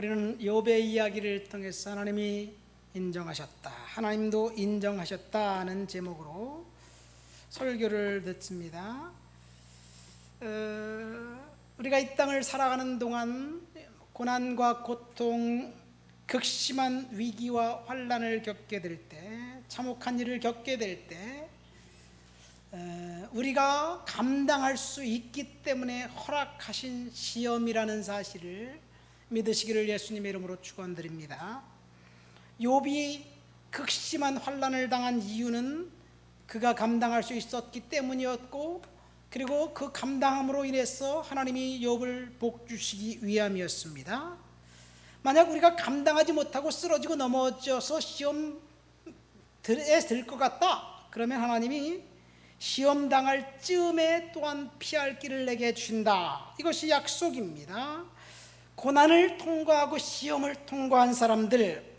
우리는 욥의 이야기를 통해서 하나님이 인정하셨다, 하나님도 인정하셨다는 제목으로 설교를 듣습니다. 우리가 이 땅을 살아가는 동안 고난과 고통, 극심한 위기와 환난을 겪게 될 때, 참혹한 일을 겪게 될 때 우리가 감당할 수 있기 때문에 허락하신 시험이라는 사실을 믿으시기를 예수님의 이름으로 축원드립니다. 욥이 극심한 환난을 당한 이유는 그가 감당할 수 있었기 때문이었고, 그리고 그 감당함으로 인해서 하나님이 욥을 복주시기 위함이었습니다. 만약 우리가 감당하지 못하고 쓰러지고 넘어져서 시험에 들 것 같다, 그러면 하나님이 시험 당할 즈음에 또한 피할 길을 내게 주신다. 이것이 약속입니다. 고난을 통과하고 시험을 통과한 사람들,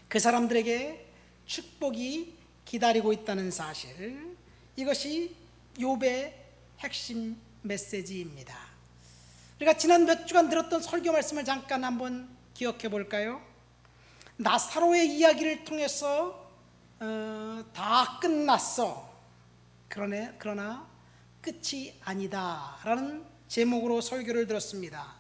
그 사람들에게 축복이 기다리고 있다는 사실, 이것이 욥의 핵심 메시지입니다. 우리가 지난 몇 주간 들었던 설교 말씀을 잠깐 한번 기억해 볼까요? 나사로의 이야기를 통해서 다 끝났어, 그러나 끝이 아니다 라는 제목으로 설교를 들었습니다.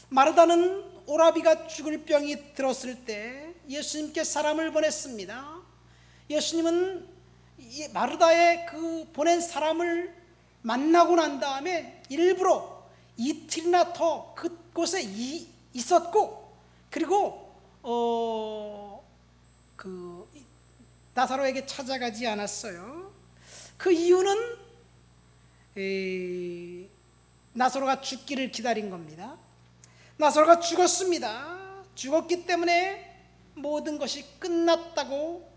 마르다는 오라비가 죽을 병이 들었을 때 예수님께 사람을 보냈습니다. 예수님은 마르다의 그 보낸 사람을 만나고 난 다음에 일부러 이틀이나 더 그곳에 있었고, 그리고 나사로에게 찾아가지 않았어요. 그 이유는 나사로가 죽기를 기다린 겁니다. 나사로가 죽었습니다. 죽었기 때문에 모든 것이 끝났다고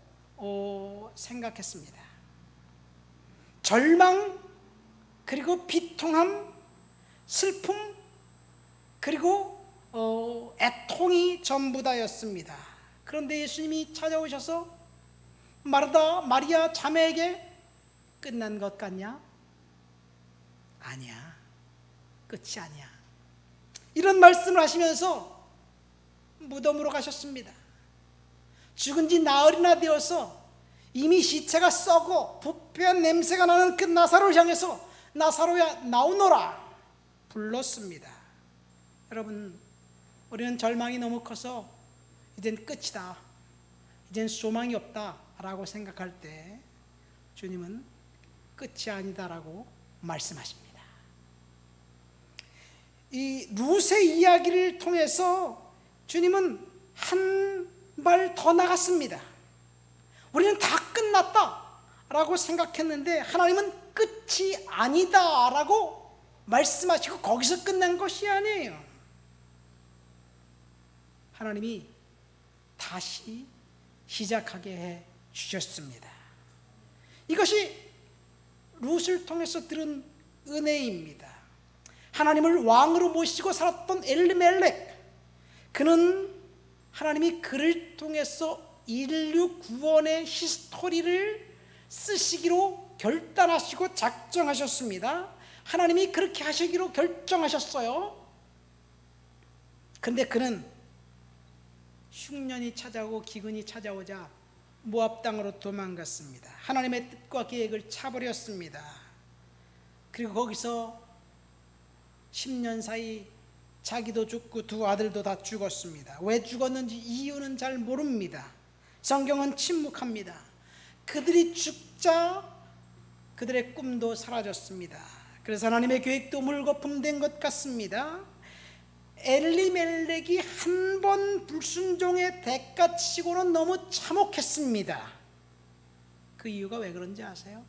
생각했습니다. 절망, 그리고 비통함, 슬픔, 그리고 애통이 전부 다였습니다. 그런데 예수님이 찾아오셔서 마르다, 마리아 자매에게 끝난 것 같냐? 아니야, 끝이 아니야, 이런 말씀을 하시면서 무덤으로 가셨습니다. 죽은 지 나흘이나 되어서 이미 시체가 썩어 부패한 냄새가 나는 그 나사로를 향해서 나사로야 나오너라 불렀습니다. 여러분, 우리는 절망이 너무 커서 이젠 끝이다, 이젠 소망이 없다 라고 생각할 때 주님은 끝이 아니다라고 말씀하십니다. 이 룻의 이야기를 통해서 주님은 한 발 더 나갔습니다. 우리는 다 끝났다 라고 생각했는데 하나님은 끝이 아니다 라고 말씀하시고 거기서 끝난 것이 아니에요. 하나님이 다시 시작하게 해 주셨습니다. 이것이 룻을 통해서 들은 은혜입니다. 하나님을 왕으로 모시고 살았던 엘리멜렉, 그는 하나님이 그를 통해서 인류 구원의 히스토리를 쓰시기로 결단하시고 작정하셨습니다. 하나님이 그렇게 하시기로 결정하셨어요. 근데 그는 흉년이 찾아오고 기근이 찾아오자 모압 땅으로 도망갔습니다. 하나님의 뜻과 계획을 차버렸습니다. 그리고 거기서 10년 사이 자기도 죽고 두 아들도 다 죽었습니다. 왜 죽었는지 이유는 잘 모릅니다. 성경은 침묵합니다. 그들이 죽자 그들의 꿈도 사라졌습니다. 그래서 하나님의 계획도 물거품된 것 같습니다. 엘리멜렉이 한 번 불순종의 대가치고는 너무 참혹했습니다. 그 이유가 왜 그런지 아세요?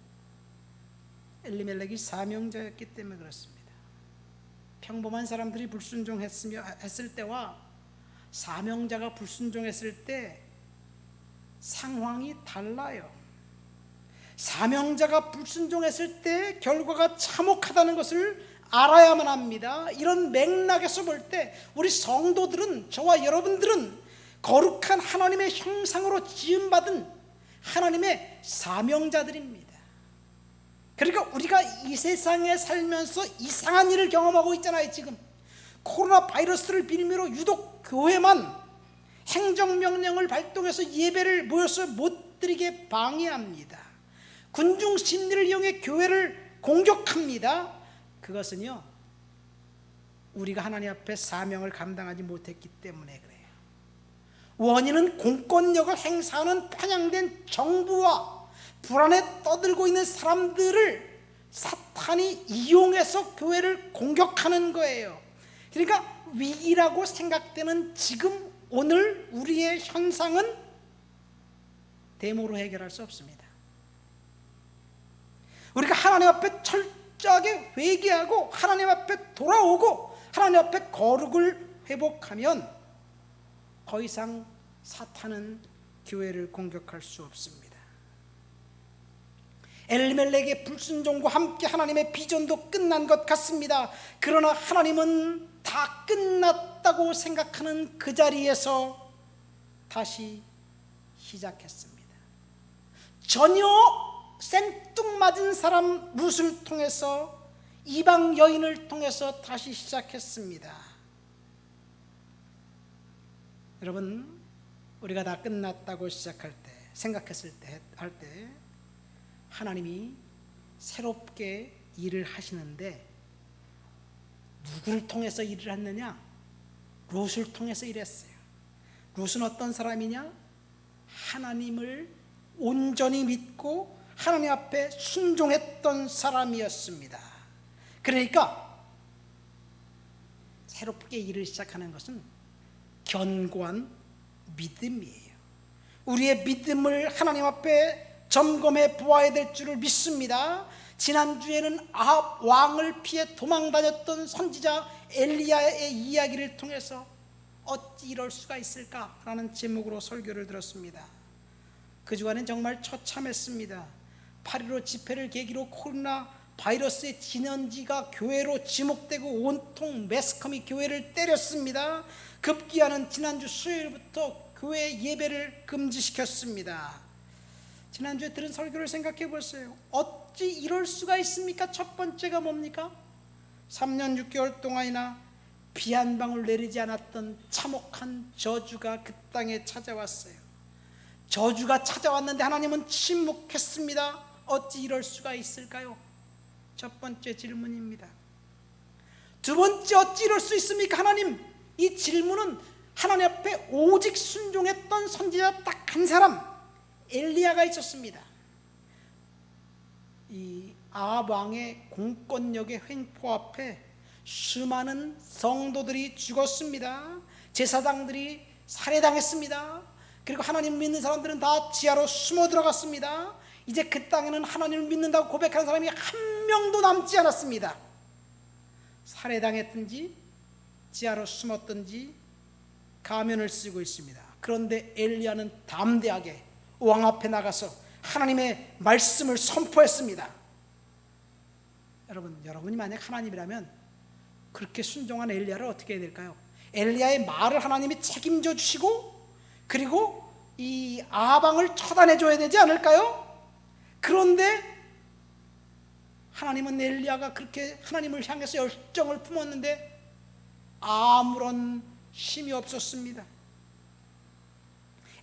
엘리멜렉이 사명자였기 때문에 그렇습니다. 평범한 사람들이 불순종했을 때와 사명자가 불순종했을 때 상황이 달라요. 사명자가 불순종했을 때 결과가 참혹하다는 것을 알아야만 합니다. 이런 맥락에서 볼 때 우리 성도들은, 저와 여러분들은 거룩한 하나님의 형상으로 지음받은 하나님의 사명자들입니다. 그러니까 우리가 이 세상에 살면서 이상한 일을 경험하고 있잖아요. 지금 코로나 바이러스를 빌미로 유독 교회만 행정명령을 발동해서 예배를 모여서 못 드리게 방해합니다. 군중 심리를 이용해 교회를 공격합니다. 그것은요, 우리가 하나님 앞에 사명을 감당하지 못했기 때문에 그래요. 원인은 공권력을 행사하는 편향된 정부와 불안에 떠들고 있는 사람들을 사탄이 이용해서 교회를 공격하는 거예요. 그러니까 위기라고 생각되는 지금 오늘 우리의 현상은 데모로 해결할 수 없습니다. 우리가 하나님 앞에 철저하게 회개하고 하나님 앞에 돌아오고 하나님 앞에 거룩을 회복하면 더 이상 사탄은 교회를 공격할 수 없습니다. 엘리멜렉의 불순종과 함께 하나님의 비전도 끝난 것 같습니다. 그러나 하나님은 다 끝났다고 생각하는 그 자리에서 다시 시작했습니다. 전혀 생뚱맞은 사람 룻을 통해서, 이방 여인을 통해서 다시 시작했습니다. 여러분, 우리가 다 끝났다고 시작할 때, 생각했을 때, 할 때 하나님이 새롭게 일을 하시는데 누구를 통해서 일을 했느냐? 룻을 통해서 일했어요. 룻은 어떤 사람이냐? 하나님을 온전히 믿고 하나님 앞에 순종했던 사람이었습니다. 그러니까 새롭게 일을 시작하는 것은 견고한 믿음이에요. 우리의 믿음을 하나님 앞에 점검해 보아야 될 줄을 믿습니다. 지난주에는 아합 왕을 피해 도망다녔던 선지자 엘리야의 이야기를 통해서 어찌 이럴 수가 있을까라는 제목으로 설교를 들었습니다. 그 주간엔 정말 처참했습니다. 8.15 집회를 계기로 코로나 바이러스의 진원지가 교회로 지목되고 온통 매스컴이 교회를 때렸습니다. 급기야는 지난주 수요일부터 교회 예배를 금지시켰습니다. 지난주에 들은 설교를 생각해 보세요. 어찌 이럴 수가 있습니까? 첫 번째가 뭡니까? 3년 6개월 동안이나 비 한 방울 내리지 않았던 참혹한 저주가 그 땅에 찾아왔어요. 저주가 찾아왔는데 하나님은 침묵했습니다. 어찌 이럴 수가 있을까요? 첫 번째 질문입니다. 두 번째, 어찌 이럴 수 있습니까? 하나님, 이 질문은 하나님 앞에 오직 순종했던 선지자 딱 한 사람, 엘리야가 있었습니다. 이 아합 왕의 공권력의 횡포 앞에 수많은 성도들이 죽었습니다. 제사장들이 살해당했습니다. 그리고 하나님 믿는 사람들은 다 지하로 숨어 들어갔습니다. 이제 그 땅에는 하나님을 믿는다고 고백하는 사람이 한 명도 남지 않았습니다. 살해당했든지 지하로 숨었든지 가면을 쓰고 있습니다. 그런데 엘리야는 담대하게 왕 앞에 나가서 하나님의 말씀을 선포했습니다. 여러분이 만약 하나님이라면 그렇게 순종한 엘리야를 어떻게 해야 될까요? 엘리야의 말을 하나님이 책임져 주시고 그리고 이 아합 왕을 처단해 줘야 되지 않을까요? 그런데 하나님은 엘리야가 그렇게 하나님을 향해서 열정을 품었는데 아무런 힘이 없었습니다.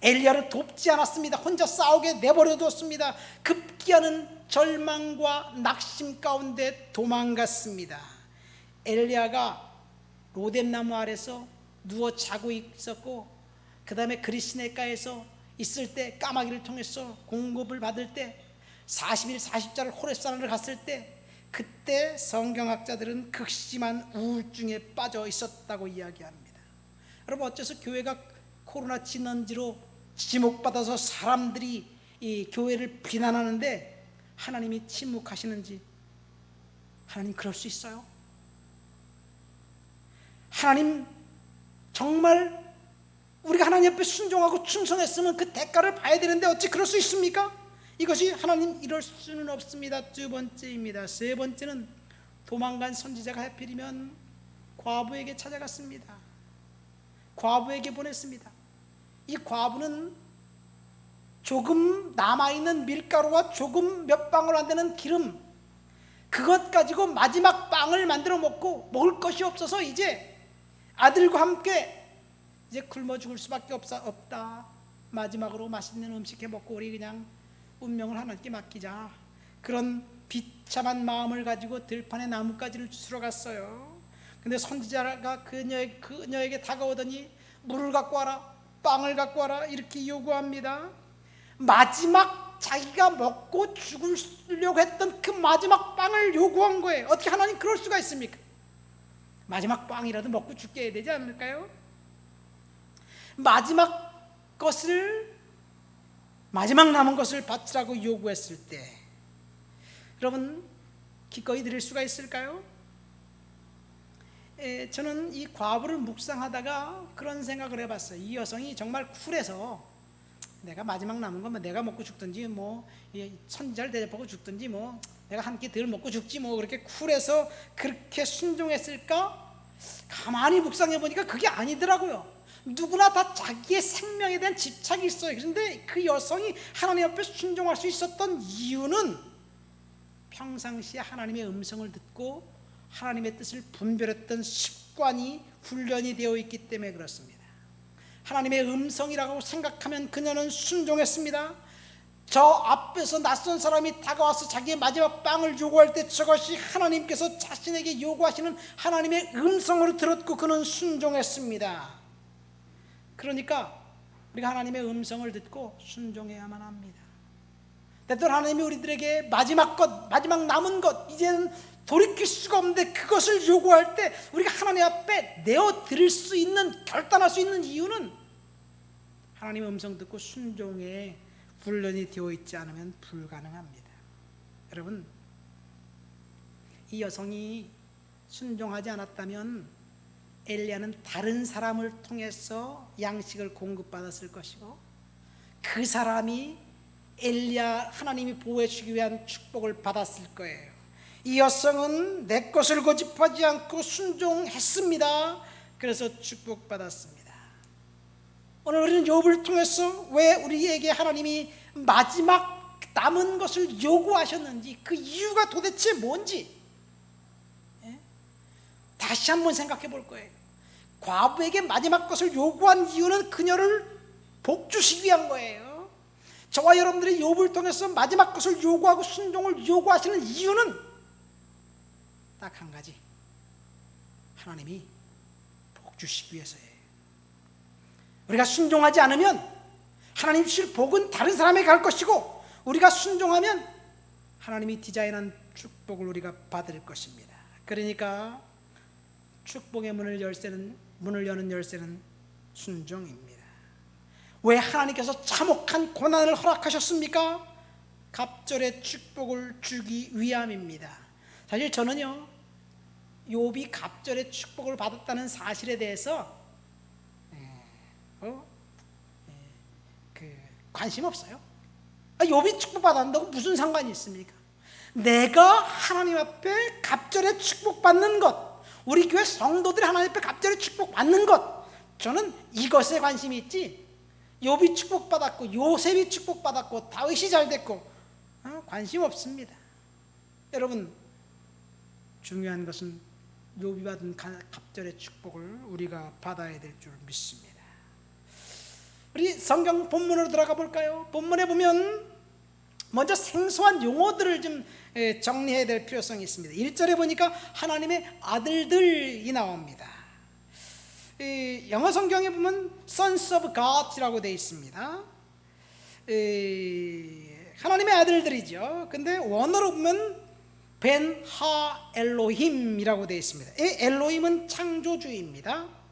엘리야를 돕지 않았습니다. 혼자 싸우게 내버려 두었습니다. 급기야는 절망과 낙심 가운데 도망갔습니다. 엘리야가 로뎀나무 아래서 누워 자고 있었고 그 다음에 그리시네가에서 있을 때 까마귀를 통해서 공급을 받을 때 40일 40자를 호렙산을 갔을 때 그때 성경학자들은 극심한 우울증에 빠져 있었다고 이야기합니다. 여러분, 어째서 교회가 코로나 진원지로 지목받아서 사람들이 이 교회를 비난하는데 하나님이 침묵하시는지? 하나님 그럴 수 있어요? 하나님 정말 우리가 하나님 앞에 순종하고 충성했으면 그 대가를 봐야 되는데 어찌 그럴 수 있습니까? 이것이 하나님 이럴 수는 없습니다. 두 번째입니다. 세 번째는 도망간 선지자가 하필이면 과부에게 찾아갔습니다. 과부에게 보냈습니다. 이 과부는 조금 남아있는 밀가루와 조금 몇 방울 안 되는 기름, 그것 가지고 마지막 빵을 만들어 먹고 먹을 것이 없어서 이제 아들과 함께 이제 굶어 죽을 수밖에 없다. 마지막으로 맛있는 음식 해 먹고 우리 그냥 운명을 하나님께 맡기자. 그런 비참한 마음을 가지고 들판에 나뭇가지를 주스러 갔어요. 근데 선지자가 그녀에게 다가오더니 물을 갖고 와라, 빵을 갖고 와라 이렇게 요구합니다. 마지막 자기가 먹고 죽으려고 했던 그 마지막 빵을 요구한 거예요. 어떻게 하나님 그럴 수가 있습니까? 마지막 빵이라도 먹고 죽게 해야 되지 않을까요? 마지막 남은 것을 바치라고 요구했을 때 여러분 기꺼이 드릴 수가 있을까요? 저는 이 과부를 묵상하다가 그런 생각을 해봤어요. 이 여성이 정말 쿨해서 내가 마지막 남은 거면 내가 먹고 죽든지 뭐 선지자를 대접하고 죽든지 뭐 내가 한 끼 덜 먹고 죽지 뭐 그렇게 쿨해서 그렇게 순종했을까? 가만히 묵상해 보니까 그게 아니더라고요. 누구나 다 자기의 생명에 대한 집착이 있어요. 그런데 그 여성이 하나님 앞에 순종할 수 있었던 이유는 평상시에 하나님의 음성을 듣고 하나님의 뜻을 분별했던 습관이 훈련이 되어 있기 때문에 그렇습니다. 하나님의 음성이라고 생각하면 그녀는 순종했습니다. 저 앞에서 낯선 사람이 다가와서 자기의 마지막 빵을 요구할 때 저것이 하나님께서 자신에게 요구하시는 하나님의 음성으로 들었고 그는 순종했습니다. 그러니까 우리가 하나님의 음성을 듣고 순종해야만 합니다. 때때로 하나님이 우리들에게 마지막 남은 것, 이제는 돌이킬 수가 없는데 그것을 요구할 때 우리가 하나님 앞에 내어드릴 수 있는, 결단할 수 있는 이유는 하나님의 음성 듣고 순종에 훈련이 되어 있지 않으면 불가능합니다. 여러분, 이 여성이 순종하지 않았다면 엘리야는 다른 사람을 통해서 양식을 공급받았을 것이고 그 사람이 엘리야 하나님이 보호해 주기 위한 축복을 받았을 거예요. 이 여성은 내 것을 고집하지 않고 순종했습니다. 그래서 축복받았습니다. 오늘 우리는 욥을 통해서 왜 우리에게 하나님이 마지막 남은 것을 요구하셨는지 그 이유가 도대체 뭔지 다시 한번 생각해 볼 거예요. 과부에게 마지막 것을 요구한 이유는 그녀를 복주시기 위한 거예요. 저와 여러분들이 욥을 통해서 마지막 것을 요구하고 순종을 요구하시는 이유는 딱 한 가지, 하나님이 복주시기 위해서예요. 우리가 순종하지 않으면 하나님 주실 복은 다른 사람에게 갈 것이고 우리가 순종하면 하나님이 디자인한 축복을 우리가 받을 것입니다. 그러니까 축복의 문을 여는 열쇠는 순종입니다. 왜 하나님께서 참혹한 고난을 허락하셨습니까? 갑절의 축복을 주기 위함입니다. 사실 저는요, 욥이 갑절의 축복을 받았다는 사실에 대해서 관심 없어요. 욥이 축복받았다고 무슨 상관이 있습니까? 내가 하나님 앞에 갑절의 축복받는 것, 우리 교회 성도들이 하나님 앞에 갑절의 축복받는 것, 저는 이것에 관심이 있지 욥이 축복받았고 요셉이 축복받았고 다윗이 잘됐고 관심 없습니다. 여러분, 중요한 것은 욥이 받은 갑절의 축복을 우리가 받아야 될 줄 믿습니다. 우리 성경 본문으로 들어가 볼까요? 본문에 보면 먼저 생소한 용어들을 좀 정리해야 될 필요성이 있습니다. 1절에 보니까 하나님의 아들들이 나옵니다. 영어 성경에 보면 Sons of God이라고 되어 있습니다. 하나님의 아들들이죠. 근데 원어로 보면 벤 하 엘로힘이라고 되어 있습니다. 엘로힘은 창조주입니다.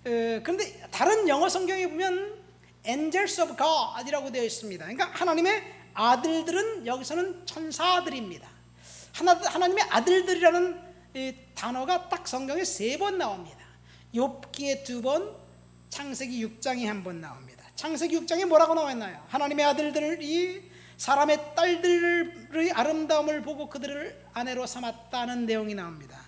그런데 다른 영어 성경에 보면 Angels of God이라고 되어 있습니다. 그러니까 하나님의 아들들은 여기서는 천사들입니다. 하나님의 아들들이라는 단어가 딱 성경에 3번 나옵니다. 욥기에 2번, 창세기 6장에 1번 나옵니다. 창세기 6장에 뭐라고 나와 있나요? 하나님의 아들들이 사람의 딸들의 아름다움을 보고 그들을 아내로 삼았다는 내용이 나옵니다.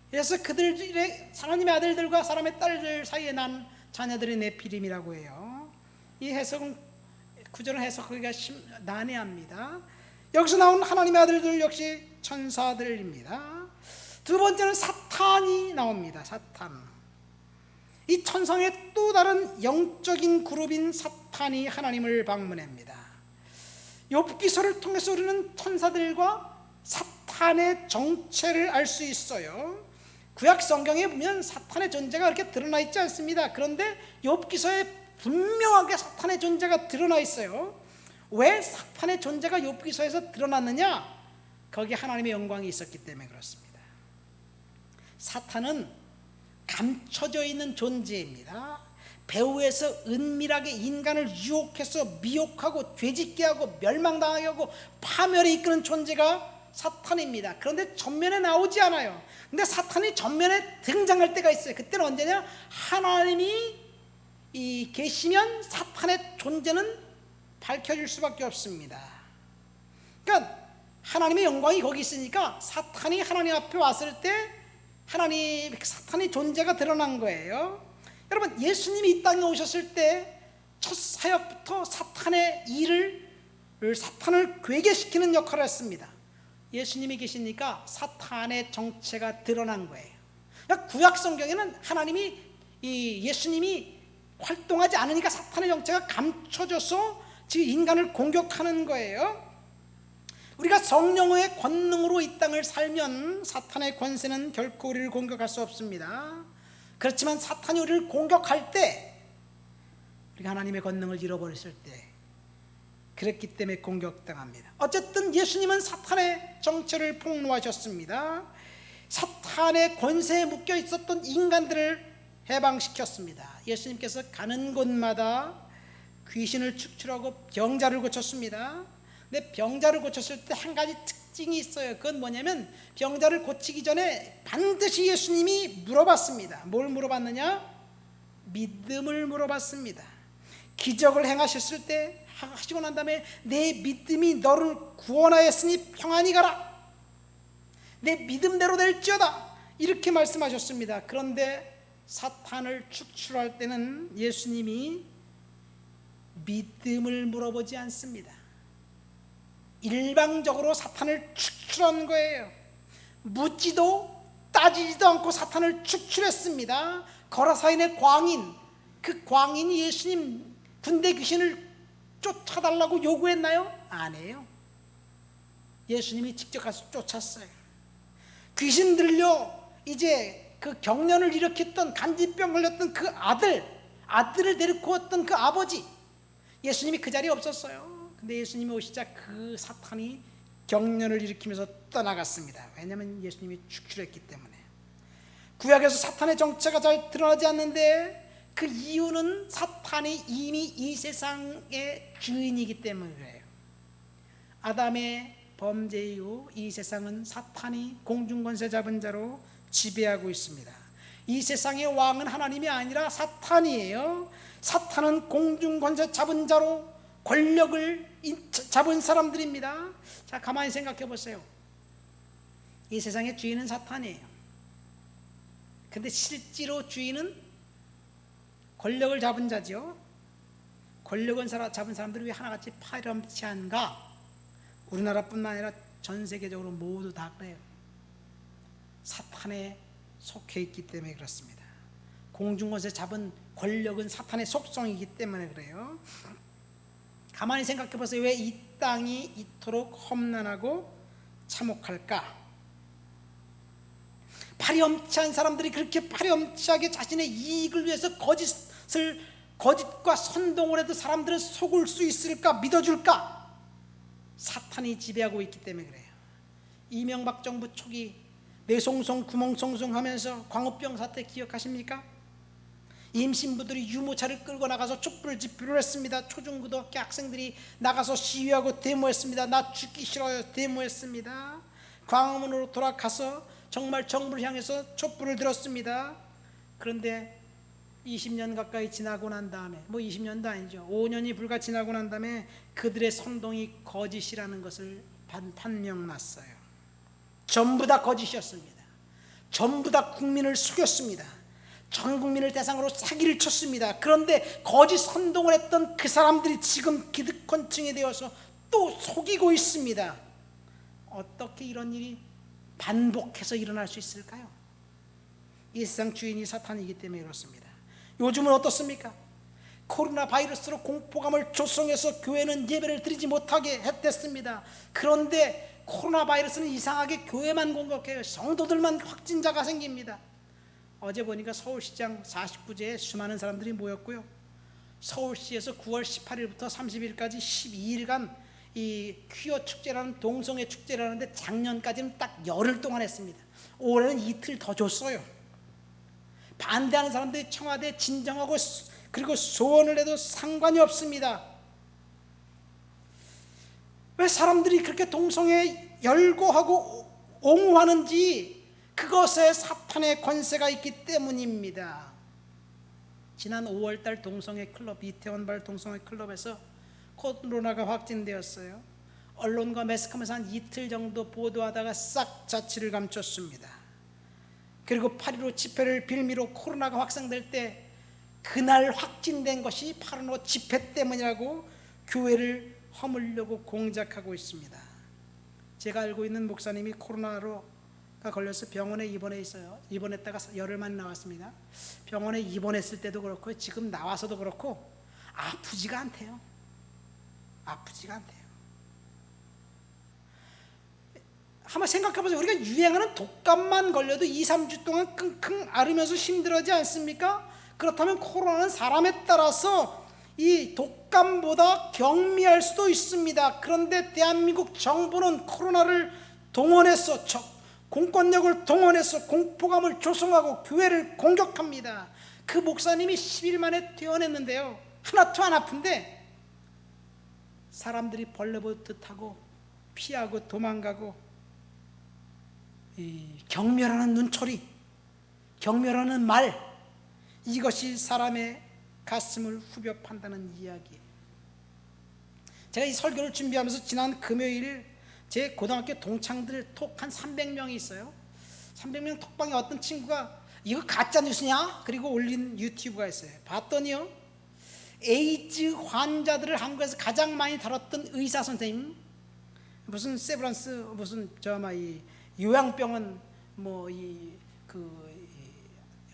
그래서 그들의 하나님의 아들들과 사람의 딸들 사이에 난 자녀들의 네피림이라고 해요. 이 해석은 구절을 해석하기가 난해합니다. 여기서 나온 하나님의 아들들 역시 천사들입니다. 두 번째는 사탄이 나옵니다. 사탄. 이 천상의 또 다른 영적인 그룹인 사탄이 하나님을 방문합니다. 욥기서를 통해서 우리는 천사들과 사탄의 정체를 알 수 있어요. 구약 성경에 보면 사탄의 존재가 그렇게 드러나 있지 않습니다. 그런데 욥기서에 분명하게 사탄의 존재가 드러나 있어요. 왜 사탄의 존재가 욥기서에서 드러났느냐? 거기에 하나님의 영광이 있었기 때문에 그렇습니다. 사탄은 감춰져 있는 존재입니다. 배후에서 은밀하게 인간을 유혹해서 미혹하고 죄짓게 하고 멸망당하게 하고 파멸에 이끄는 존재가 사탄입니다. 그런데 전면에 나오지 않아요. 근데 사탄이 전면에 등장할 때가 있어요. 그때는 언제냐? 하나님이 계시면 사탄의 존재는 밝혀질 수밖에 없습니다. 그러니까 하나님의 영광이 거기 있으니까 사탄이 하나님 앞에 왔을 때 사탄의 존재가 드러난 거예요. 여러분, 예수님이 이 땅에 오셨을 때 첫 사역부터 사탄의 사탄을 괴계시키는 역할을 했습니다. 예수님이 계시니까 사탄의 정체가 드러난 거예요. 그러니까 구약 성경에는 예수님이 활동하지 않으니까 사탄의 정체가 감춰져서 지금 인간을 공격하는 거예요. 우리가 성령의 권능으로 이 땅을 살면 사탄의 권세는 결코 우리를 공격할 수 없습니다. 그렇지만 사탄이 우리를 공격할 때, 우리가 하나님의 권능을 잃어버렸을 때, 그랬기 때문에 공격당합니다. 어쨌든 예수님은 사탄의 정체를 폭로하셨습니다. 사탄의 권세에 묶여 있었던 인간들을 해방시켰습니다. 예수님께서 가는 곳마다 귀신을 축출하고 병자를 고쳤습니다. 근데 병자를 고쳤을 때 한 가지 특징이 있어요. 그건 뭐냐면 병자를 고치기 전에 반드시 예수님이 물어봤습니다. 뭘 물어봤느냐? 믿음을 물어봤습니다. 기적을 행하셨을 때 하시고 난 다음에 내 믿음이 너를 구원하였으니 평안히 가라, 내 믿음대로 될지어다, 이렇게 말씀하셨습니다. 그런데 사탄을 축출할 때는 예수님이 믿음을 물어보지 않습니다. 일방적으로 사탄을 축출한 거예요. 묻지도 따지지도 않고 사탄을 축출했습니다. 거라사인의 광인, 그 광인이 예수님 군대 귀신을 쫓아달라고 요구했나요? 안 해요. 예수님이 직접 가서 쫓았어요. 귀신 들려 이제 그 경련을 일으켰던, 간질병 걸렸던 그 아들을 데리고 왔던 그 아버지, 예수님이 그 자리에 없었어요. 근데 예수님이 오시자 그 사탄이 경련을 일으키면서 떠나갔습니다. 왜냐하면 예수님이 축출했기 때문에. 구약에서 사탄의 정체가 잘 드러나지 않는데 그 이유는 사탄이 이미 이 세상의 주인이기 때문에 그래요. 아담의 범죄 이후 이 세상은 사탄이 공중권세 잡은 자로 지배하고 있습니다. 이 세상의 왕은 하나님이 아니라 사탄이에요. 사탄은 공중권세 잡은 자로 권력을 잡은 사람들입니다. 자, 가만히 생각해 보세요. 이 세상의 주인은 사탄이에요. 근데 실제로 주인은 권력을 잡은 자죠. 권력을 잡은 사람들이 왜 하나같이 파렴치한가? 우리나라뿐만 아니라 전 세계적으로 모두 다 그래요. 사탄에 속해 있기 때문에 그렇습니다. 공중권세 잡은 권력은 사탄의 속성이기 때문에 그래요. 가만히 생각해 보세요. 왜 이 땅이 이토록 험난하고 참혹할까? 파렴치한 사람들이 그렇게 파렴치하게 자신의 이익을 위해서 거짓과 선동을 해도 사람들은 속을 수 있을까? 믿어줄까? 사탄이 지배하고 있기 때문에 그래요. 이명박 정부 초기 뇌송송 구멍송송 하면서 광우병 사태 기억하십니까? 임신부들이 유모차를 끌고 나가서 촛불 집회를 했습니다. 초중고등학교 학생들이 나가서 시위하고 데모했습니다. 나 죽기 싫어요 데모했습니다. 광화문으로 돌아가서 정말 정부를 향해서 촛불을 들었습니다. 그런데 20년 가까이 지나고 난 다음에, 20년도 아니죠, 5년이 불과 지나고 난 다음에 그들의 선동이 거짓이라는 것을 판명났어요. 전부 다 거짓이었습니다. 전부 다 국민을 속였습니다. 전 국민을 대상으로 사기를 쳤습니다. 그런데 거짓 선동을 했던 그 사람들이 지금 기득권층이 되어서 또 속이고 있습니다. 어떻게 이런 일이 반복해서 일어날 수 있을까요? 이 세상 주인이 사탄이기 때문에 그렇습니다. 요즘은 어떻습니까? 코로나 바이러스로 공포감을 조성해서 교회는 예배를 드리지 못하게 했댔습니다. 그런데 코로나 바이러스는 이상하게 교회만 공격해요. 성도들만 확진자가 생깁니다. 어제 보니까 서울시장 49제에 수많은 사람들이 모였고요. 서울시에서 9월 18일부터 30일까지 12일간 이 퀴어 축제라는 동성애 축제를 하는데 작년까지는 딱 열흘 동안 했습니다. 올해는 이틀 더 줬어요. 반대하는 사람들이 청와대에 진정하고 그리고 소원을 해도 상관이 없습니다. 왜 사람들이 그렇게 동성애에 열거하고 옹호하는지 그것에 사탄의 권세가 있기 때문입니다. 지난 5월달 동성애 클럽, 이태원발 동성애 클럽에서 코로나가 확진되었어요. 언론과 매스컴에서 한 이틀 정도 보도하다가 싹 자취를 감췄습니다. 그리고 8.15 집회를 빌미로 코로나가 확산될 때 그날 확진된 것이 8.15 집회 때문이라고 교회를 허물려고 공작하고 있습니다. 제가 알고 있는 목사님이 코로나가 걸려서 병원에 입원해 있어요. 입원했다가 열흘 만에 나왔습니다. 병원에 입원했을 때도 그렇고 지금 나와서도 그렇고 아프지가 않대요. 아프지가 않대요. 한번 생각해보세요. 우리가 유행하는 독감만 걸려도 2, 3주 동안 끙끙 앓으면서 힘들어하지 않습니까? 그렇다면 코로나는 사람에 따라서 이 독감보다 경미할 수도 있습니다. 그런데 대한민국 정부는 코로나를 동원해서 공권력을 동원해서 공포감을 조성하고 교회를 공격합니다. 그 목사님이 10일 만에 퇴원했는데요. 하나도 안 아픈데 사람들이 벌레 보듯 하고 피하고 도망가고 이 경멸하는 눈초리, 경멸하는 말, 이것이 사람의 가슴을 후벼 판다는 이야기예요. 제가 이 설교를 준비하면서 지난 금요일 제 고등학교 동창들 톡 한 300명이 있어요. 300명 톡방에 어떤 친구가 이거 가짜 뉴스냐? 그리고 올린 유튜브가 있어요. 봤더니요, 에이즈 환자들을 한국에서 가장 많이 다뤘던 의사 선생님, 무슨 세브란스 무슨 이 요양병원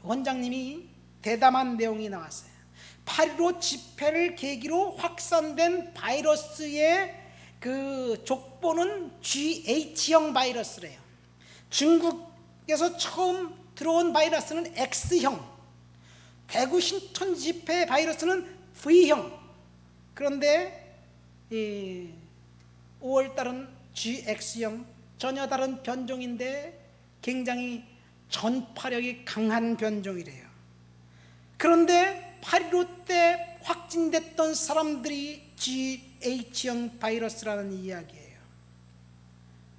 원장님이 대담한 내용이 나왔어요. 8.15 집회를 계기로 확산된 바이러스의 그 족보는 GH형 바이러스래요. 중국에서 처음 들어온 바이러스는 X형, 대구 신천 집회 바이러스는 V형. 그런데 5월달은 GX형, 전혀 다른 변종인데 굉장히 전파력이 강한 변종이래요. 그런데 8.15 때 확진됐던 사람들이 GH형 바이러스라는 이야기예요.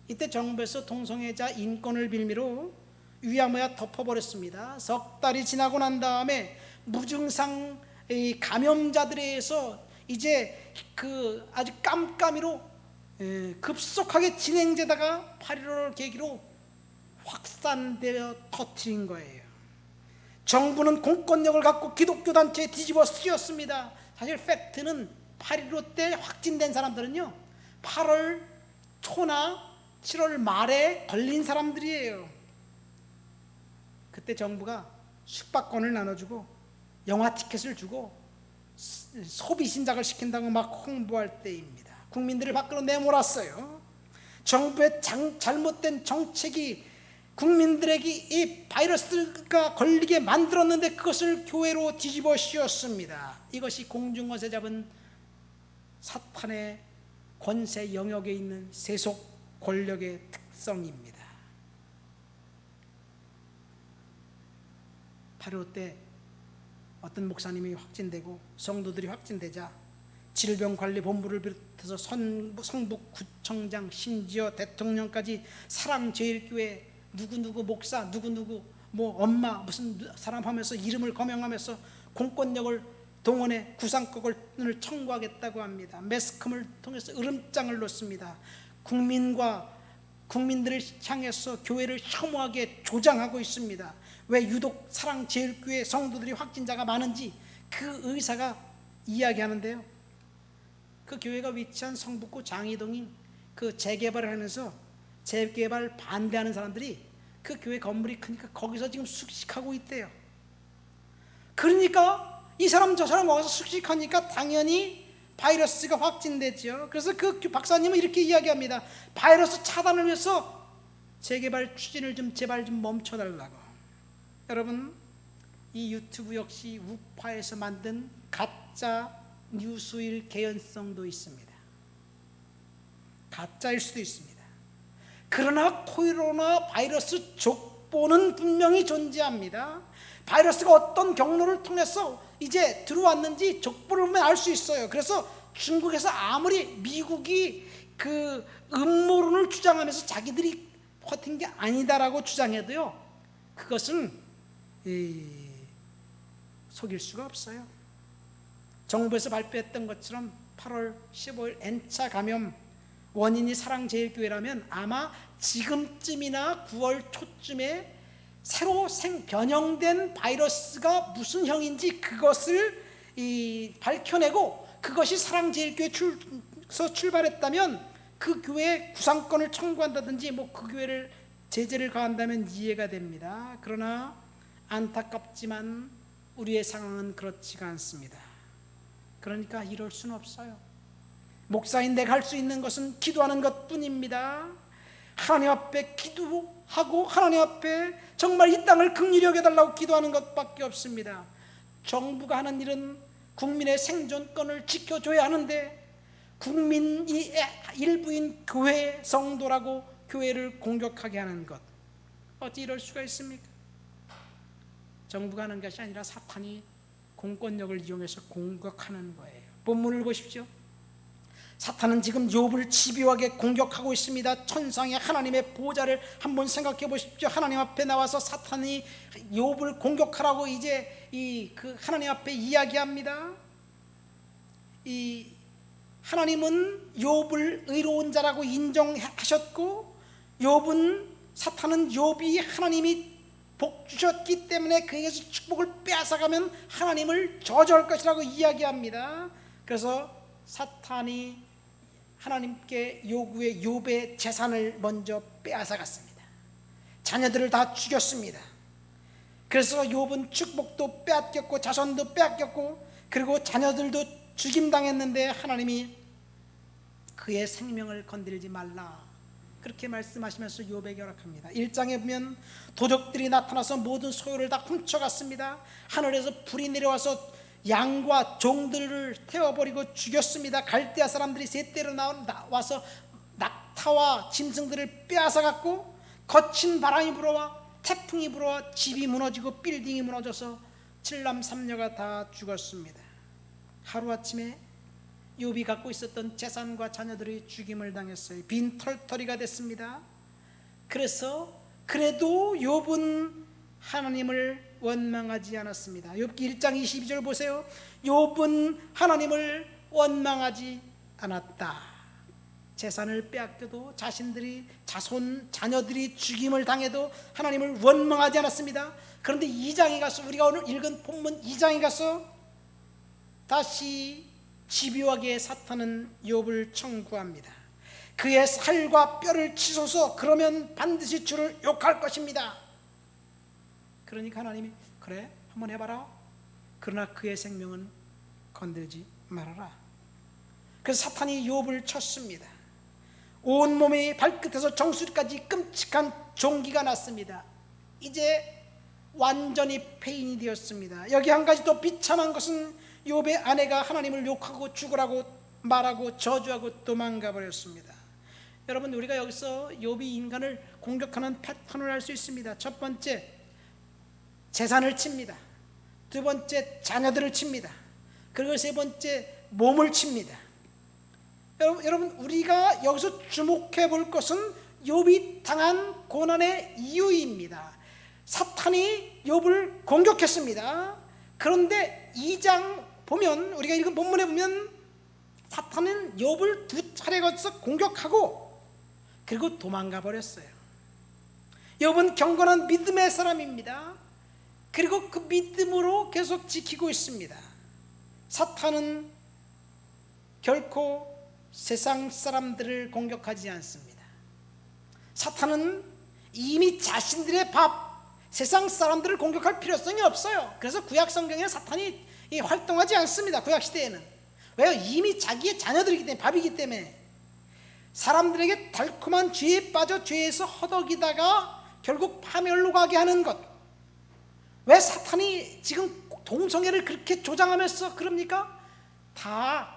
이때 정부에서 동성애자 인권을 빌미로 위야무야 덮어버렸습니다. 석 달이 지나고 난 다음에 무증상 감염자들에 의해서 이제 그 아주 깜깜이로 급속하게 진행되다가 8.15를 계기로 확산되어 터뜨린 거예요. 정부는 공권력을 갖고 기독교 단체에 뒤집어 쓰였습니다. 사실 팩트는 8.15 때 확진된 사람들은요 8월 초나 7월 말에 걸린 사람들이에요. 그때 정부가 숙박권을 나눠주고 영화 티켓을 주고 소비 신작을 시킨다고 막 홍보할 때입니다. 국민들을 밖으로 내몰았어요. 정부의 잘못된 정책이 국민들에게 이 바이러스가 걸리게 만들었는데 그것을 교회로 뒤집어 씌웠습니다. 이것이 공중권세 잡은 사탄의 권세 영역에 있는 세속 권력의 특성입니다. 8.15 때 어떤 목사님이 확진되고 성도들이 확진되자 질병관리본부를 비롯해서 성북구청장 심지어 대통령까지 사랑제일교회 누구누구 목사 누구누구 엄마 무슨 사람 하면서 이름을 거명하면서 공권력을 동원해 구상권을 청구하겠다고 합니다. 매스컴을 통해서 으름장을 놓습니다. 국민들을 향해서 교회를 혐오하게 조장하고 있습니다. 왜 유독 사랑제일교회 성도들이 확진자가 많은지 그 의사가 이야기하는데요. 그 교회가 위치한 성북구 장이동이 그 재개발을 하면서 재개발 반대하는 사람들이 그 교회 건물이 크니까 거기서 지금 숙식하고 있대요. 그러니까 이 사람 저 사람 와서 숙식하니까 당연히 바이러스가 확진되죠. 그래서 그 박사님은 이렇게 이야기합니다. 바이러스 차단을 위해서 재개발 추진을 좀 제발 좀 멈춰달라고. 여러분, 이 유튜브 역시 우파에서 만든 가짜 뉴스일 개연성도 있습니다. 가짜일 수도 있습니다. 그러나 코로나 바이러스 족보는 분명히 존재합니다. 바이러스가 어떤 경로를 통해서 이제 들어왔는지 족보를 보면 알 수 있어요. 그래서 중국에서 아무리 미국이 그 음모론을 주장하면서 자기들이 퍼뜨린 게 아니다라고 주장해도요, 그것은 속일 수가 없어요. 정부에서 발표했던 것처럼 8월 15일 N차 감염 원인이 사랑제일교회라면 아마 지금쯤이나 9월 초쯤에 새로 변형된 바이러스가 무슨 형인지 그것을 밝혀내고 그것이 사랑제일교회에서 출발했다면 그 교회 구상권을 청구한다든지 뭐 그 교회를 제재를 가한다면 이해가 됩니다. 그러나 안타깝지만 우리의 상황은 그렇지가 않습니다. 그러니까 이럴 수는 없어요. 목사인 내가 할 수 있는 것은 기도하는 것뿐입니다. 하나님 앞에 기도하고 하나님 앞에 정말 이 땅을 긍휼히 여겨달라고 기도하는 것밖에 없습니다. 정부가 하는 일은 국민의 생존권을 지켜줘야 하는데 국민이 일부인 교회 성도라고 교회를 공격하게 하는 것, 어찌 이럴 수가 있습니까? 정부가 하는 것이 아니라 사탄이 공권력을 이용해서 공격하는 거예요. 본문을 보십시오. 사탄은 지금 욥을 집요하게 공격하고 있습니다. 천상의 하나님의 보좌를 한번 생각해 보십시오. 하나님 앞에 나와서 사탄이 욥을 공격하라고 이제 그 하나님 앞에 이야기합니다. 하나님은 욥을 의로운 자라고 인정하셨고, 사탄은 욥이 하나님이 복 주셨기 때문에 그에게서 축복을 빼앗아가면 하나님을 저주할 것이라고 이야기합니다. 그래서 사탄이 하나님께 요구해 욥의 재산을 먼저 빼앗아갔습니다. 자녀들을 다 죽였습니다. 그래서 욥은 축복도 빼앗겼고 자손도 빼앗겼고 그리고 자녀들도 죽임당했는데 하나님이 그의 생명을 건드리지 말라 그렇게 말씀하시면서 욥에게 허락합니다. 1장에 보면 도적들이 나타나서 모든 소유를 다 훔쳐갔습니다. 하늘에서 불이 내려와서 양과 종들을 태워버리고 죽였습니다. 갈대아 사람들이 셋대로 나와서 낙타와 짐승들을 빼앗아갔고, 거친 바람이 불어와 태풍이 불어와 집이 무너지고 빌딩이 무너져서 7남 3녀가 다 죽었습니다. 하루아침에 욥이 갖고 있었던 재산과 자녀들이 죽임을 당했어요. 빈털터리가 됐습니다. 그래도 욥은 하나님을 원망하지 않았습니다. 욥기 1장 22절 보세요. 욥은 하나님을 원망하지 않았다. 재산을 빼앗겨도 자녀들이 죽임을 당해도 하나님을 원망하지 않았습니다. 그런데 2장에 가서 우리가 오늘 읽은 본문 2장에 가서 다시 집요하게 사탄은 욥을 청구합니다. 그의 살과 뼈를 치소서, 그러면 반드시 주를 욕할 것입니다. 그러니까 하나님이 그래 한번 해봐라. 그러나 그의 생명은 건들지 말아라. 그래서 사탄이 욥을 쳤습니다. 온몸의 발끝에서 정수리까지 끔찍한 종기가 났습니다. 이제 완전히 폐인이 되었습니다. 여기 한 가지 더 비참한 것은 욥의 아내가 하나님을 욕하고 죽으라고 말하고 저주하고 도망가 버렸습니다. 여러분, 우리가 여기서 욥이 인간을 공격하는 패턴을 알 수 있습니다. 첫 번째, 재산을 칩니다. 두 번째, 자녀들을 칩니다. 그리고 세 번째, 몸을 칩니다. 여러분, 우리가 여기서 주목해 볼 것은 욥이 당한 고난의 이유입니다. 사탄이 욥을 공격했습니다. 그런데 2장 보면, 우리가 읽은 본문에 보면 사탄은 욥을 2차례 걸쳐 공격하고 그리고 도망가 버렸어요. 욥은 경건한 믿음의 사람입니다. 그리고 그 믿음으로 계속 지키고 있습니다. 사탄은 결코 세상 사람들을 공격하지 않습니다. 사탄은 이미 자신들의 밥, 세상 사람들을 공격할 필요성이 없어요. 그래서 구약 성경에 사탄이 활동하지 않습니다. 구약 시대에는. 왜요? 이미 자기의 자녀들이기 때문에, 밥이기 때문에. 사람들에게 달콤한 죄에 빠져 죄에서 허덕이다가 결국 파멸로 가게 하는 것. 왜 사탄이 지금 동성애를 그렇게 조장하면서 그럽니까? 다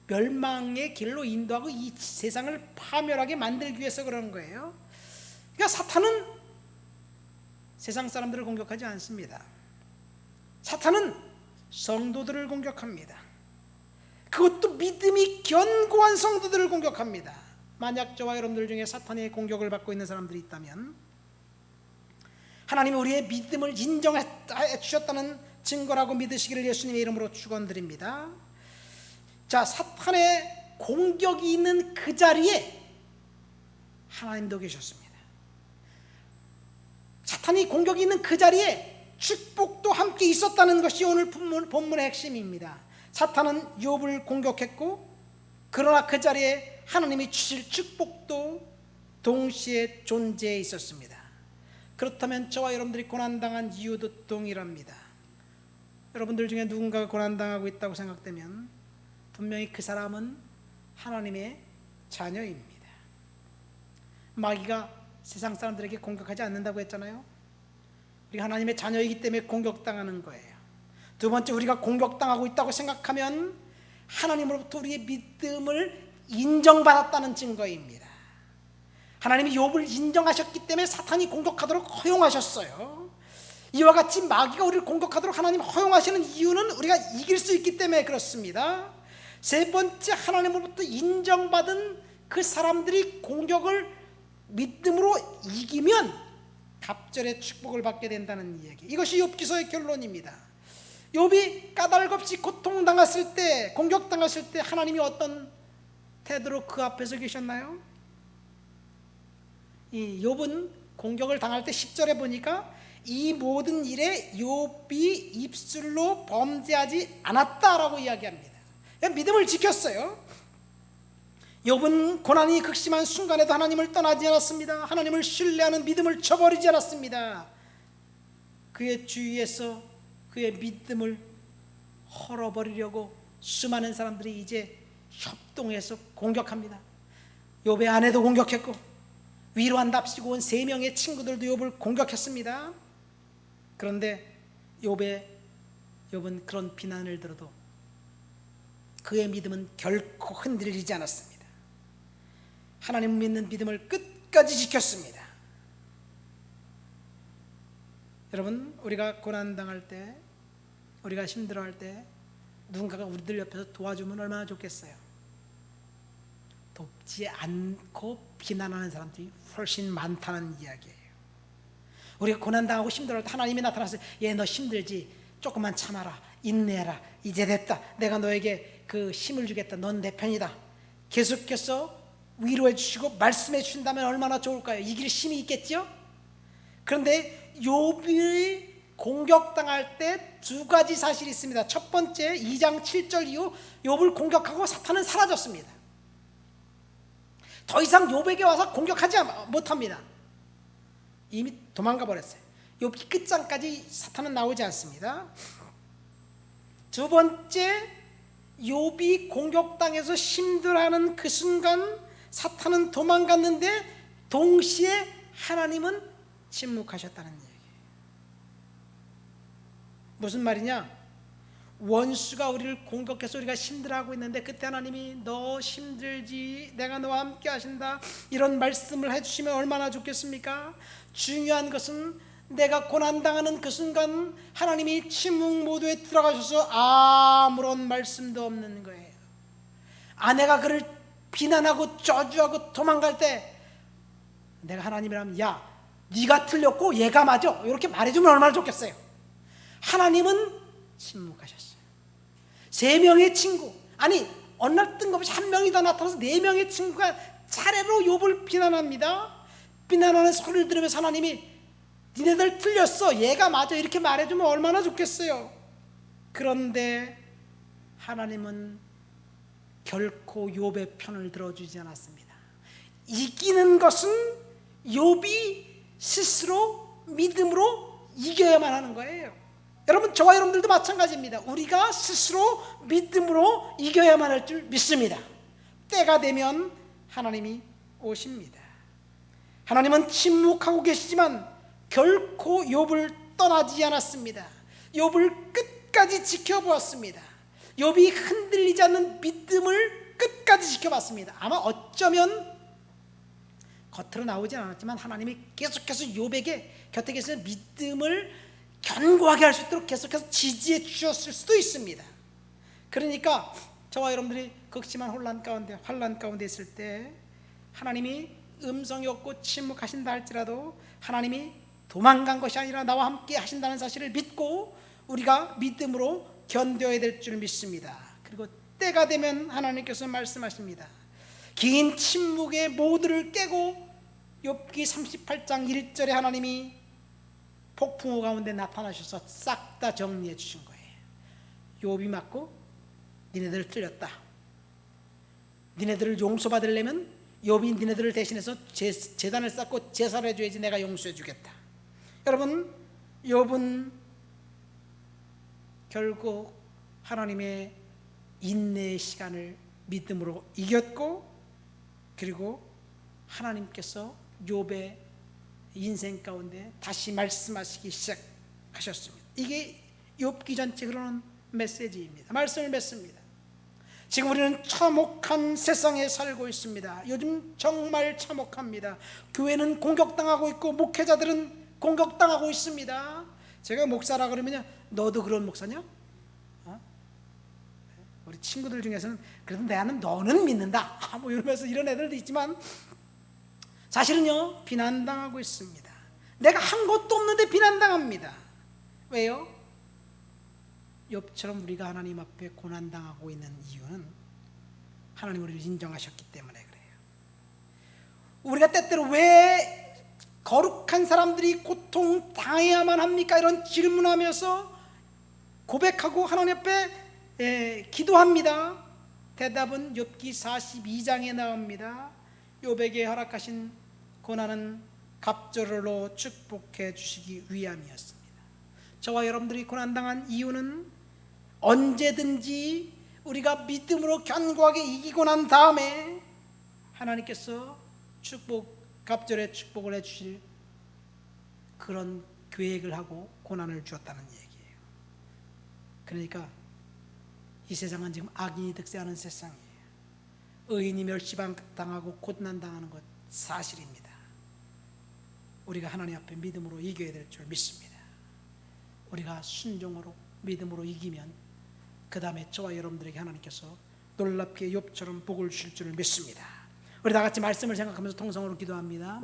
멸망의 길로 인도하고 이 세상을 파멸하게 만들기 위해서 그러는 거예요. 그러니까 사탄은 세상 사람들을 공격하지 않습니다. 사탄은 성도들을 공격합니다. 그것도 믿음이 견고한 성도들을 공격합니다. 만약 저와 여러분들 중에 사탄의 공격을 받고 있는 사람들이 있다면 하나님이 우리의 믿음을 인정해 주셨다는 증거라고 믿으시기를 예수님의 이름으로 축원드립니다. 자, 사탄의 공격이 있는 그 자리에 하나님도 계셨습니다. 사탄이 공격이 있는 그 자리에 축복도 함께 있었다는 것이 오늘 본문의 핵심입니다. 사탄은 욥을 공격했고 그러나 그 자리에 하나님이 주실 축복도 동시에 존재해 있었습니다. 그렇다면 저와 여러분들이 고난당한 이유도 동일합니다. 여러분들 중에 누군가가 고난당하고 있다고 생각되면 분명히 그 사람은 하나님의 자녀입니다. 마귀가 세상 사람들에게 공격하지 않는다고 했잖아요. 우리가 하나님의 자녀이기 때문에 공격당하는 거예요. 두 번째, 우리가 공격당하고 있다고 생각하면 하나님으로부터 우리의 믿음을 인정받았다는 증거입니다. 하나님이 욥을 인정하셨기 때문에 사탄이 공격하도록 허용하셨어요. 이와 같이 마귀가 우리를 공격하도록 하나님 허용하시는 이유는 우리가 이길 수 있기 때문에 그렇습니다. 세 번째, 하나님으로부터 인정받은 그 사람들이 공격을 믿음으로 이기면 갑절의 축복을 받게 된다는 이야기. 이것이 욥기서의 결론입니다. 욥이 까닭없이 고통당했을 때, 공격당했을 때 하나님이 어떤 태도로 그 앞에서 계셨나요? 이 욥은 공격을 당할 때 10절에 보니까 이 모든 일에 욥이 입술로 범죄하지 않았다라고 이야기합니다. 믿음을 지켰어요. 욥은 고난이 극심한 순간에도 하나님을 떠나지 않았습니다. 하나님을 신뢰하는 믿음을 저버리지 않았습니다. 그의 주위에서 그의 믿음을 헐어버리려고 수많은 사람들이 이제 협동해서 공격합니다. 욥의 아내도 공격했고 위로한답시고 온 3명의 친구들도 욥을 공격했습니다. 그런데 욥은 그런 비난을 들어도 그의 믿음은 결코 흔들리지 않았습니다. 하나님 믿는 믿음을 끝까지 지켰습니다. 여러분, 우리가 고난당할 때, 우리가 힘들어할 때 누군가가 우리들 옆에서 도와주면 얼마나 좋겠어요. 돕지 않고 비난하는 사람들이 훨씬 많다는 이야기예요. 우리가 고난당하고 힘들어할 때 하나님이 나타나서 얘 너 힘들지? 조금만 참아라, 인내해라, 이제 됐다, 내가 너에게 그 힘을 주겠다, 넌 내 편이다, 계속해서 위로해 주시고 말씀해 주신다면 얼마나 좋을까요? 이길 힘이 있겠죠? 그런데 욥이 공격당할 때 두 가지 사실이 있습니다. 첫 번째, 2장 7절 이후 욥을 공격하고 사탄은 사라졌습니다. 더 이상 욥에게 와서 공격하지 못합니다. 이미 도망가 버렸어요. 욥기 끝장까지 사탄은 나오지 않습니다. 두 번째, 욥이 공격당해서 힘들어하는 그 순간 사탄은 도망갔는데 동시에 하나님은 침묵하셨다는 얘기예요. 무슨 말이냐? 원수가 우리를 공격해서 우리가 힘들어하고 있는데 그때 하나님이 너 힘들지? 내가 너와 함께 하신다, 이런 말씀을 해주시면 얼마나 좋겠습니까? 중요한 것은 내가 고난당하는 그 순간 하나님이 침묵 모드에 들어가셔서 아무런 말씀도 없는 거예요. 아내가 그를 비난하고 저주하고 도망갈 때 내가 하나님이라면 야, 네가 틀렸고 얘가 맞아, 이렇게 말해주면 얼마나 좋겠어요. 하나님은 침묵하셨어요. 3명의 친구, 아니 어느 날 뜬금없이 한 명이 더 나타나서 4명의 친구가 차례로 욥을 비난합니다. 비난하는 소리를 들으면서 하나님이 니네들 틀렸어, 얘가 맞아, 이렇게 말해주면 얼마나 좋겠어요. 그런데 하나님은 결코 욥의 편을 들어주지 않았습니다. 이기는 것은 욥이 스스로 믿음으로 이겨야만 하는 거예요. 여러분, 저와 여러분들도 마찬가지입니다. 우리가 스스로 믿음으로 이겨야만 할 줄 믿습니다. 때가 되면 하나님이 오십니다. 하나님은 침묵하고 계시지만 결코 욥을 떠나지 않았습니다. 욥을 끝까지 지켜보았습니다. 욥이 흔들리지 않는 믿음을 끝까지 지켜봤습니다. 아마 어쩌면 겉으로 나오진 않았지만 하나님이 계속해서 욥에게 곁에 계셔서 믿음을 견고하게 할 수 있도록 계속해서 지지해 주셨을 수도 있습니다. 그러니까 저와 여러분들이 극심한 혼란 가운데, 환난 가운데 있을 때 하나님이 음성이 없고 침묵하신다 할지라도 하나님이 도망간 것이 아니라 나와 함께 하신다는 사실을 믿고 우리가 믿음으로 견뎌야 될 줄 믿습니다. 그리고 때가 되면 하나님께서 말씀하십니다. 긴 침묵의 모두를 깨고 욥기 38장 1절에 하나님이 폭풍우 가운데 나타나셔서 싹 다 정리해 주신 거예요. 욥이 맞고 니네들 틀렸다. 니네들을 용서받으려면 욥이 니네들을 대신해서 제단을 쌓고 제사를 해줘야지 내가 용서해 주겠다. 여러분, 욥은 결국 하나님의 인내의 시간을 믿음으로 이겼고, 그리고 하나님께서 욥의 인생 가운데 다시 말씀하시기 시작하셨습니다. 이게 욥기 전체 그러는 메시지입니다. 말씀을 맺습니다. 지금 우리는 참혹한 세상에 살고 있습니다. 요즘 정말 참혹합니다. 교회는 공격당하고 있고 목회자들은 공격당하고 있습니다. 제가 목사라 그러면요, 너도 그런 목사냐? 우리 친구들 중에서는 그래도 나는 너는 믿는다 뭐 이러면서 이런 애들도 있지만 사실은요, 비난당하고 있습니다. 내가 한 것도 없는데 비난당합니다. 왜요? 욥처럼 우리가 하나님 앞에 고난당하고 있는 이유는 하나님 우리를 인정하셨기 때문에 그래요. 우리가 때때로 왜 거룩한 사람들이 고통당해야만 합니까? 이런 질문하면서 고백하고 하나님 앞에 기도합니다. 대답은 욥기 42장에 나옵니다. 욥에게 허락하신 고난은 갑절로 축복해 주시기 위함이었습니다. 저와 여러분들이 고난당한 이유는 언제든지 우리가 믿음으로 견고하게 이기고 난 다음에 하나님께서 갑절의 축복을 해주실 그런 계획을 하고 고난을 주었다는 얘기예요. 그러니까 이 세상은 지금 악인이 득세하는 세상이에요. 의인이 멸시당하고 고난당하는 것 사실입니다. 우리가 하나님 앞에 믿음으로 이겨야 될 줄 믿습니다. 우리가 순종으로 믿음으로 이기면 그 다음에 저와 여러분들에게 하나님께서 놀랍게 욥처럼 복을 주실 줄 믿습니다. 우리 다 같이 말씀을 생각하면서 통성으로 기도합니다.